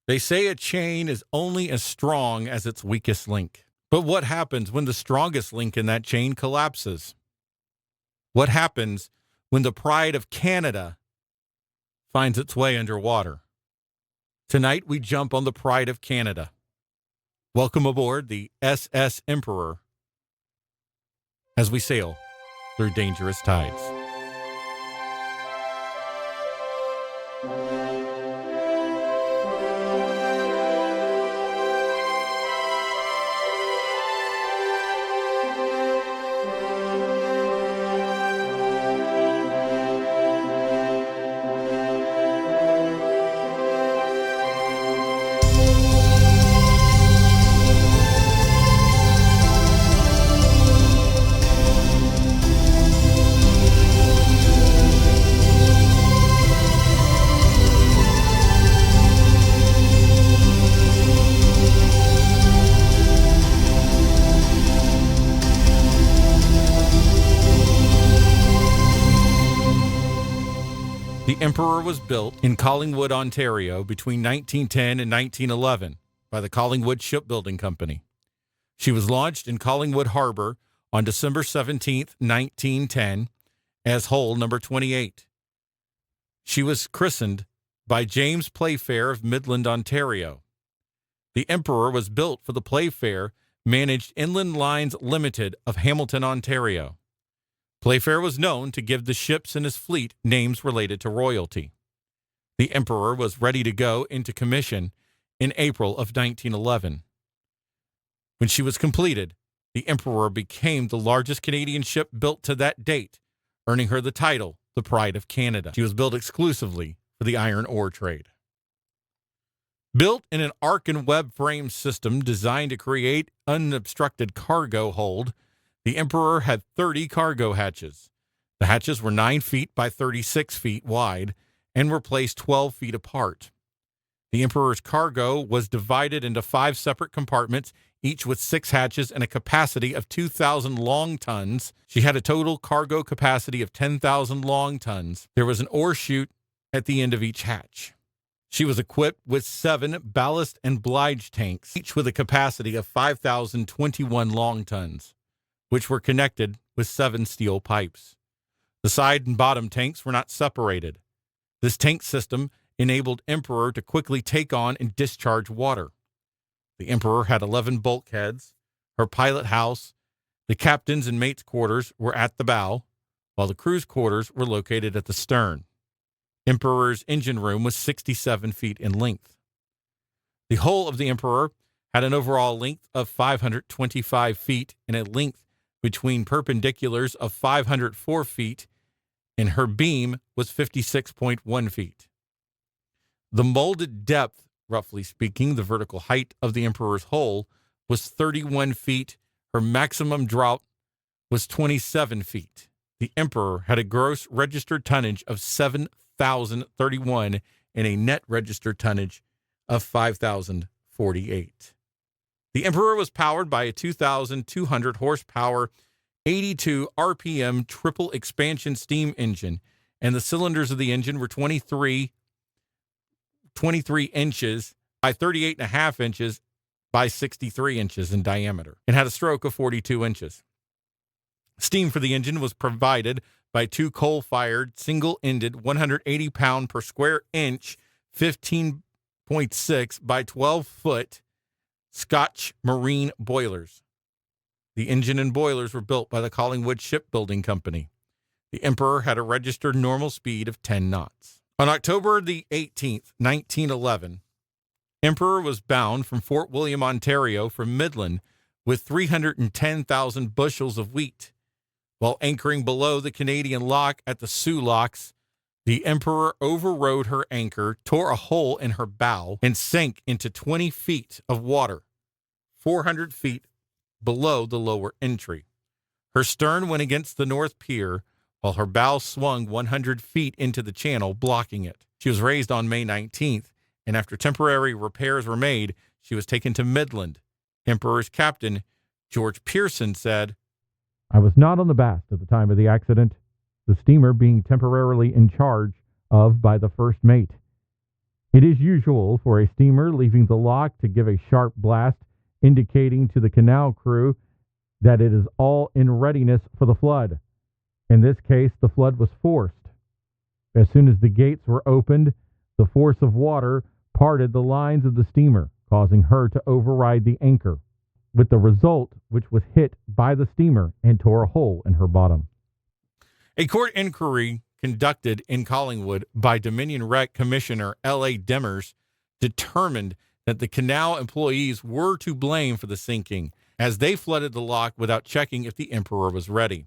They say a chain is only as strong as its weakest link. But what happens when the strongest link in that chain collapses? What happens when the pride of Canada finds its way underwater? Tonight, we jump on the pride of Canada. Welcome aboard the SS Emperor as we sail through dangerous tides. The Emperor was built in Collingwood, Ontario between 1910 and 1911 by the Collingwood Shipbuilding Company. She was launched in Collingwood Harbor on December 17, 1910 as hull number 28. She was christened by James Playfair of Midland, Ontario. The Emperor was built for the Playfair managed Inland Lines Limited of Hamilton, Ontario. Playfair was known to give the ships in his fleet names related to royalty. The Emperor was ready to go into commission in April of 1911. When she was completed, the Emperor became the largest Canadian ship built to that date, earning her the title, the Pride of Canada. She was built exclusively for the iron ore trade. Built in an arc and web frame system designed to create unobstructed cargo hold, the Emperor had 30 cargo hatches. The hatches were 9 feet by 36 feet wide and were placed 12 feet apart. The Emperor's cargo was divided into 5 separate compartments, each with 6 hatches and a capacity of 2,000 long tons. She had a total cargo capacity of 10,000 long tons. There was an ore chute at the end of each hatch. She was equipped with 7 ballast and bilge tanks, each with a capacity of 5,021 long tons, which were connected with 7 steel pipes. The side and bottom tanks were not separated. This tank system enabled Emperor to quickly take on and discharge water. The Emperor had 11 bulkheads. Her pilot house, the captain's and mate's quarters were at the bow, while the crew's quarters were located at the stern. Emperor's engine room was 67 feet in length. The hull of the Emperor had an overall length of 525 feet and a length between perpendiculars of 504 feet, and her beam was 56.1 feet. The molded depth, roughly speaking, the vertical height of the Emperor's hull was 31 feet. Her maximum draught was 27 feet. The Emperor had a gross registered tonnage of 7,031 and a net registered tonnage of 5,048. The Emperor was powered by a 2,200 horsepower, 82 RPM triple expansion steam engine, and the cylinders of the engine were 23 inches by 38.5 inches by 63 inches in diameter, and had a stroke of 42 inches. Steam for the engine was provided by 2 coal-fired, single-ended, 180-pound per square inch, 15.6 by 12-foot Scotch Marine boilers. The engine and boilers were built by the Collingwood Shipbuilding Company. The Emperor had a registered normal speed of 10 knots. On October the 18th, 1911, Emperor was bound from Fort William, Ontario for Midland with 310,000 bushels of wheat. While anchoring below the Canadian lock at the Sioux Locks, the Emperor overrode her anchor, tore a hole in her bow, and sank into 20 feet of water, 400 feet below the lower entry. Her stern went against the north pier, while her bow swung 100 feet into the channel, blocking it. She was raised on May 19th, and after temporary repairs were made, she was taken to Midland. Emperor's captain, George Pearson, said, "I was not on the mast at the time of the accident, the steamer being temporarily in charge of by the first mate. It is usual for a steamer leaving the lock to give a sharp blast, indicating to the canal crew that it is all in readiness for the flood. In this case, the flood was forced. As soon as the gates were opened, the force of water parted the lines of the steamer, causing her to override the anchor, with the result which was hit by the steamer and tore a hole in her bottom. A court inquiry conducted in Collingwood by Dominion Rec Commissioner L.A. Demers determined that the canal employees were to blame for the sinking, as they flooded the lock without checking if the Emperor was ready.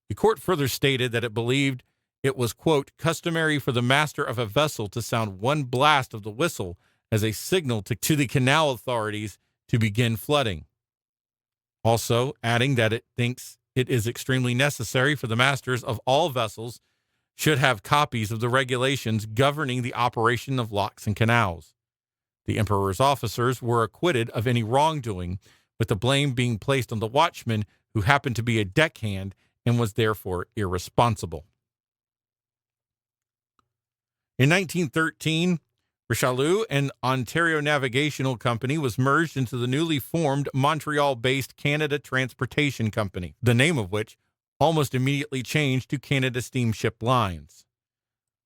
The court further stated that it believed it was, quote, customary for the master of a vessel to sound one blast of the whistle as a signal to the canal authorities to begin flooding. Also adding that it thinks it is extremely necessary for the masters of all vessels should have copies of the regulations governing the operation of locks and canals. The Emperor's officers were acquitted of any wrongdoing, with the blame being placed on the watchman, who happened to be a deckhand and was therefore irresponsible. In 1913, Richelieu and Ontario Navigational Company was merged into the newly formed Montreal-based Canada Transportation Company, the name of which almost immediately changed to Canada Steamship Lines.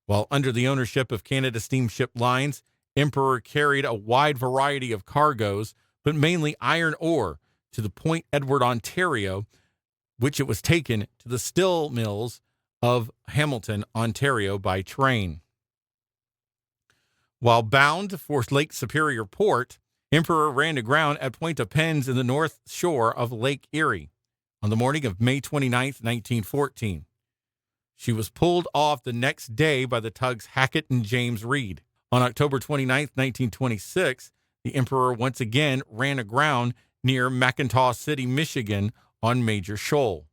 While under the ownership of Canada Steamship Lines, Emperor carried a wide variety of cargoes, but mainly iron ore, to the Point Edward, Ontario, which it was taken to the steel mills of Hamilton, Ontario by train. While bound for Lake Superior Port, Emperor ran aground at Point-au-Pins in the north shore of Lake Erie on the morning of May 29, 1914. She was pulled off the next day by the tugs Hackett and James Reed. On October 29, 1926, the Emperor once again ran aground near Macintosh City, Michigan on Major Shoal.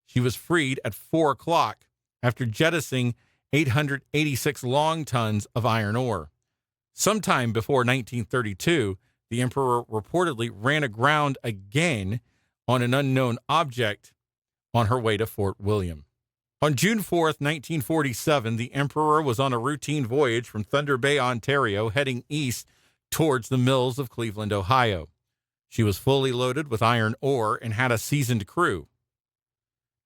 She was freed at 4 o'clock after jettisoning 886 long tons of iron ore. Sometime before 1932, the Emperor reportedly ran aground again on an unknown object on her way to Fort William. On June 4, 1947, the Emperor was on a routine voyage from Thunder Bay, Ontario, heading east towards the mills of Cleveland, Ohio. She was fully loaded with iron ore and had a seasoned crew.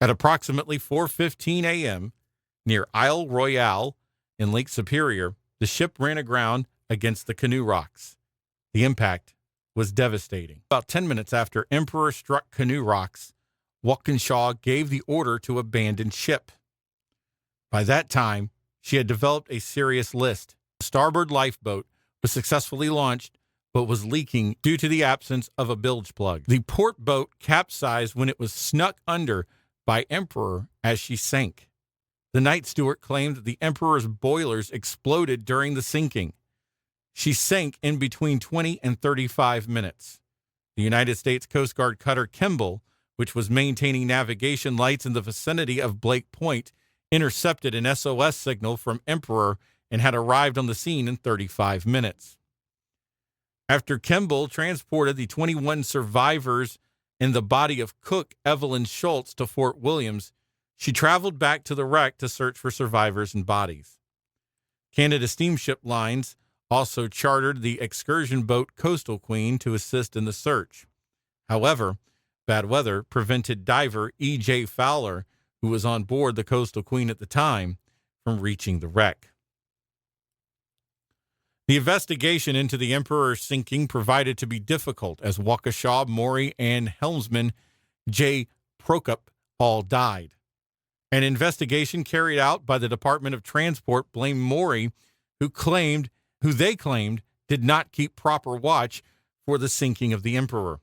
At approximately 4:15 a.m., near Isle Royale in Lake Superior, the ship ran aground against the Canoe Rocks. The impact was devastating. About 10 minutes after Emperor struck Canoe Rocks, Walkinshaw gave the order to abandon ship. By that time, she had developed a serious list. The starboard lifeboat was successfully launched, but was leaking due to the absence of a bilge plug. The port boat capsized when it was snuck under by Emperor as she sank. The night steward claimed that the Emperor's boilers exploded during the sinking. She sank in between 20 and 35 minutes. The United States Coast Guard cutter Kimball, which was maintaining navigation lights in the vicinity of Blake Point, intercepted an SOS signal from Emperor and had arrived on the scene in 35 minutes. After Kimball transported the 21 survivors and the body of cook Evelyn Schultz to Fort Williams, she traveled back to the wreck to search for survivors and bodies. Canada Steamship Lines also chartered the excursion boat Coastal Queen to assist in the search. However, bad weather prevented diver E.J. Fowler, who was on board the Coastal Queen at the time, from reaching the wreck. The investigation into the Emperor's sinking proved to be difficult, as Waukesha, Maury, and helmsman J. Prokop all died. An investigation carried out by the Department of Transport blamed Maury, who they claimed did not keep proper watch for the sinking of the Emperor.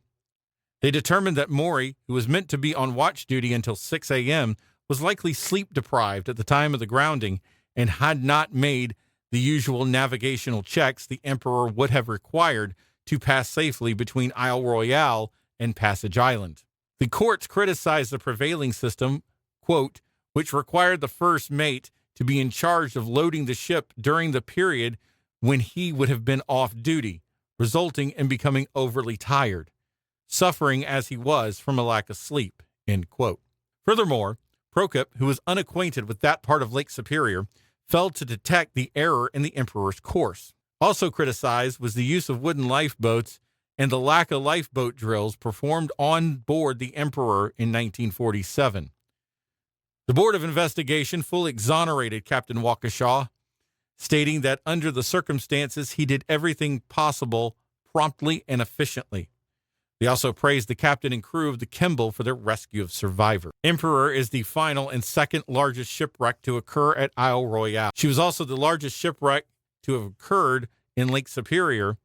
They determined that Maury, who was meant to be on watch duty until 6 a.m., was likely sleep-deprived at the time of the grounding and had not made the usual navigational checks the Emperor would have required to pass safely between Isle Royale and Passage Island. The courts criticized the prevailing system, quote, which required the first mate to be in charge of loading the ship during the period when he would have been off duty, resulting in becoming overly tired, suffering as he was from a lack of sleep, end quote. Furthermore, Prokop, who was unacquainted with that part of Lake Superior, failed to detect the error in the Emperor's course. Also criticized was the use of wooden lifeboats and the lack of lifeboat drills performed on board the Emperor in 1947. The Board of Investigation fully exonerated Captain Waukesha, stating that under the circumstances, he did everything possible promptly and efficiently. They also praised the captain and crew of the Kimball for their rescue of survivors. Emperor is the final and second largest shipwreck to occur at Isle Royale. She was also the largest shipwreck to have occurred in Lake Superior.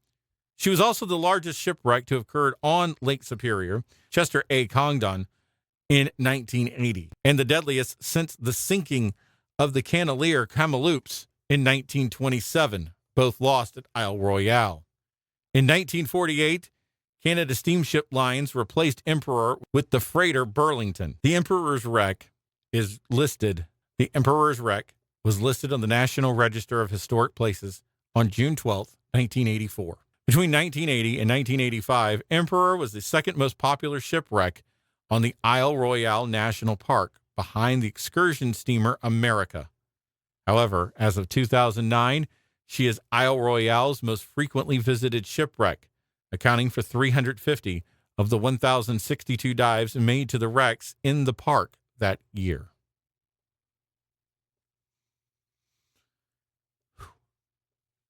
She was also the largest shipwreck to have occurred on Lake Superior, Chester A. Congdon, in 1980, and the deadliest since the sinking of the Canalier Kamloops in 1927, both lost at Isle Royale. In 1948, Canada Steamship Lines replaced Emperor with the freighter Burlington. The Emperor's wreck was listed on the National Register of Historic Places on June 12, 1984. Between 1980 and 1985, Emperor was the second most popular shipwreck on the Isle Royale National Park, behind the excursion steamer America. However, as of 2009, she is Isle Royale's most frequently visited shipwreck, accounting for 350 of the 1,062 dives made to the wrecks in the park that year.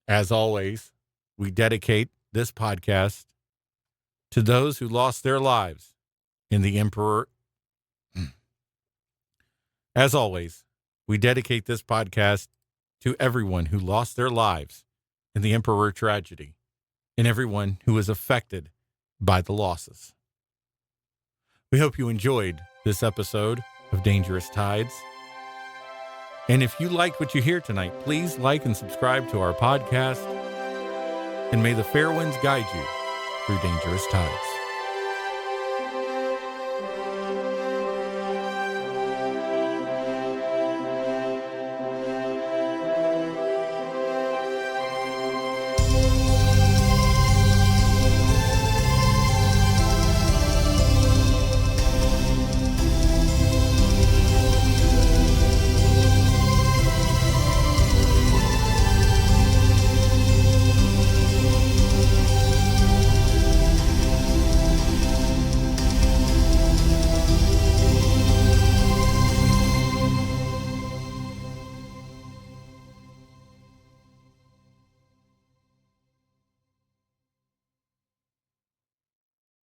As always, we dedicate this podcast to those who lost their lives in the Emperor. As always, we dedicate this podcast to everyone who lost their lives in the Emperor tragedy and everyone who was affected by the losses. We hope you enjoyed this episode of Dangerous Tides. And if you like what you hear tonight, please like and subscribe to our podcast. And may the fair winds guide you through dangerous tides.